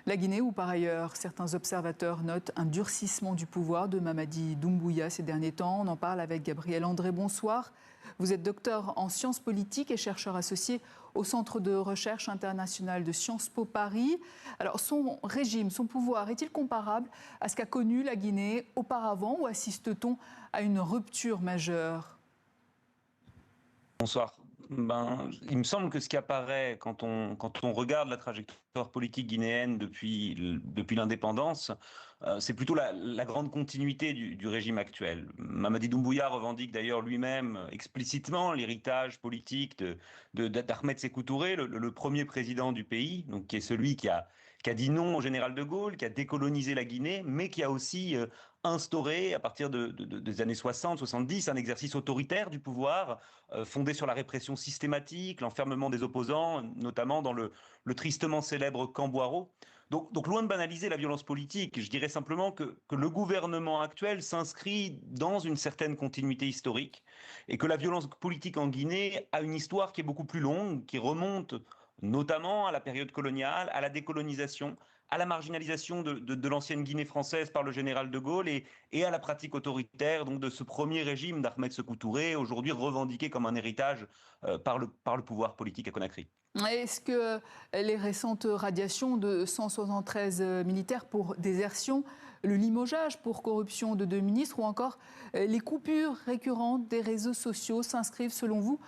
La Guinée, où par ailleurs certains observateurs notent un durcissement du pouvoir de Mamadi Doumbouya ces derniers temps. On en parle avec Gabriel André. Bonsoir. Vous êtes docteur en sciences politiques et chercheur associé au Centre de recherche international de Sciences Po Paris. Alors son régime, son pouvoir, est-il comparable à ce qu'a connu la Guinée auparavant ou assiste-t-on à une rupture majeure ? Bonsoir. Il me semble que ce qui apparaît quand on regarde la trajectoire politique guinéenne depuis l'indépendance, c'est plutôt la grande continuité du régime actuel. Mamadi Doumbouya revendique d'ailleurs lui-même explicitement l'héritage politique d'Ahmed Sékou Touré, le premier président du pays, donc qui est celui qui a dit non au général de Gaulle, qui a décolonisé la Guinée, mais qui a aussi instauré, à partir des années 60-70, un exercice autoritaire du pouvoir, fondé sur la répression systématique, l'enfermement des opposants, notamment dans le tristement célèbre camp Boiro. Donc loin de banaliser la violence politique, je dirais simplement que le gouvernement actuel s'inscrit dans une certaine continuité historique et que la violence politique en Guinée a une histoire qui est beaucoup plus longue, qui remonte notamment à la période coloniale, à la décolonisation, à la marginalisation de l'ancienne Guinée française par le général de Gaulle et à la pratique autoritaire donc de ce premier régime d'Ahmed Sékou Touré, aujourd'hui revendiqué comme un héritage par le pouvoir politique à Conakry. Est-ce que les récentes radiations de 173 militaires pour désertion, le limogeage pour corruption de 2 ministres ou encore les coupures récurrentes des réseaux sociaux s'inscrivent selon vous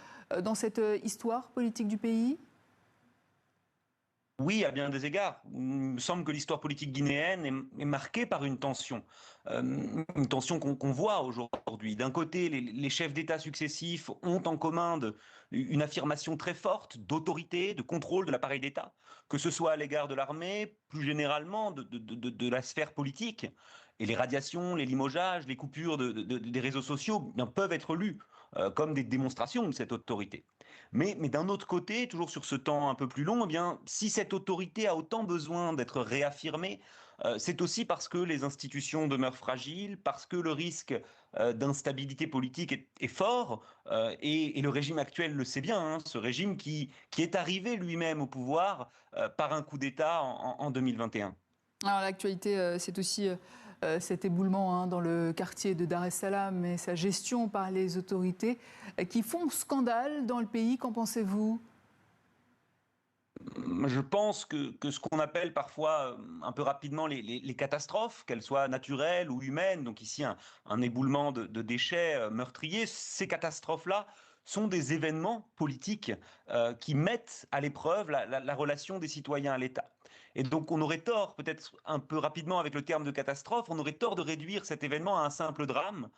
dans cette histoire politique du pays ? Oui, à bien des égards. Il me semble que l'histoire politique guinéenne est marquée par une tension qu'on voit aujourd'hui. D'un côté, les chefs d'État successifs ont en commun une affirmation très forte d'autorité, de contrôle de l'appareil d'État, que ce soit à l'égard de l'armée, plus généralement de la sphère politique. Et les radiations, les limogeages, les coupures des réseaux sociaux peuvent être lus comme des démonstrations de cette autorité. Mais d'un autre côté, toujours sur ce temps un peu plus long, si cette autorité a autant besoin d'être réaffirmée, c'est aussi parce que les institutions demeurent fragiles, parce que le risque d'instabilité politique est fort, et le régime actuel le sait bien, hein, ce régime qui est arrivé lui-même au pouvoir par un coup d'État en 2021. Alors l'actualité, c'est aussi cet éboulement dans le quartier de Dar es Salaam et sa gestion par les autorités qui font scandale dans le pays. Qu'en pensez-vous ? Je pense que ce qu'on appelle parfois un peu rapidement les catastrophes, qu'elles soient naturelles ou humaines, donc ici un éboulement de déchets meurtriers, ces catastrophes-là sont des événements politiques qui mettent à l'épreuve la relation des citoyens à l'État. Et donc on aurait tort, peut-être un peu rapidement avec le terme de catastrophe, on aurait tort de réduire cet événement à un simple drame,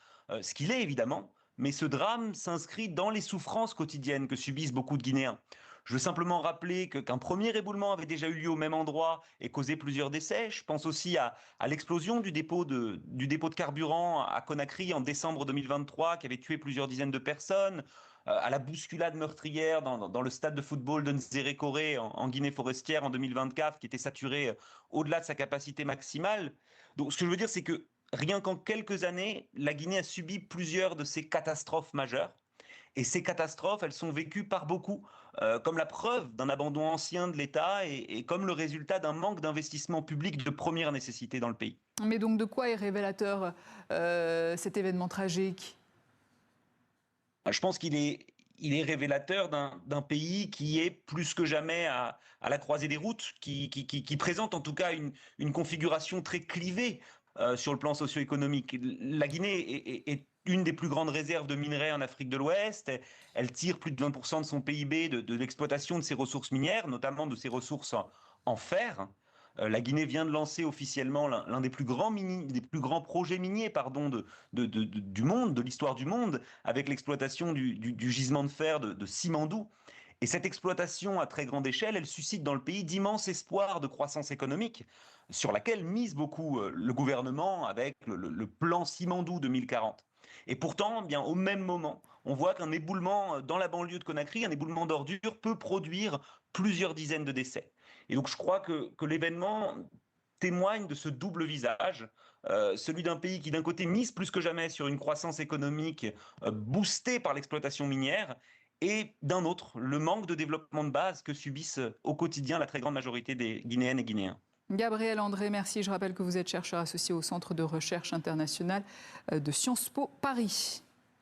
ce qu'il est évidemment, mais ce drame s'inscrit dans les souffrances quotidiennes que subissent beaucoup de Guinéens. Je veux simplement rappeler qu'un premier éboulement avait déjà eu lieu au même endroit et causé plusieurs décès. Je pense aussi à l'explosion du dépôt de carburant à Conakry en décembre 2023 qui avait tué plusieurs dizaines de personnes, à la bousculade meurtrière dans le stade de football de Nzérékoré en Guinée forestière en 2024 qui était saturé au-delà de sa capacité maximale. Donc ce que je veux dire, c'est que rien qu'en quelques années, la Guinée a subi plusieurs de ces catastrophes majeures. Et ces catastrophes, elles sont vécues par beaucoup comme la preuve d'un abandon ancien de l'État et comme le résultat d'un manque d'investissement public de première nécessité dans le pays. Mais donc de quoi est révélateur cet événement tragique ? Je pense qu'il est révélateur d'un pays qui est plus que jamais à la croisée des routes, qui présente en tout cas une configuration très clivée sur le plan socio-économique. La Guinée est une des plus grandes réserves de minerais en Afrique de l'Ouest. Elle tire plus de 20% de son PIB de l'exploitation de ses ressources minières, notamment de ses ressources en fer. La Guinée vient de lancer officiellement l'un des plus grands projets miniers du monde, de l'histoire du monde, avec l'exploitation du gisement de fer de Simandou. Et cette exploitation à très grande échelle, elle suscite dans le pays d'immenses espoirs de croissance économique, sur laquelle mise beaucoup le gouvernement avec le plan Simandou 2040. Et pourtant, bien au même moment, on voit qu'un éboulement dans la banlieue de Conakry, un éboulement d'ordures, peut produire plusieurs dizaines de décès. Et donc je crois que l'événement témoigne de ce double visage, celui d'un pays qui d'un côté mise plus que jamais sur une croissance économique boostée par l'exploitation minière, et d'un autre, le manque de développement de base que subissent au quotidien la très grande majorité des Guinéennes et Guinéens. Gabriel André, merci. Je rappelle que vous êtes chercheur associé au Centre de recherche international de Sciences Po Paris.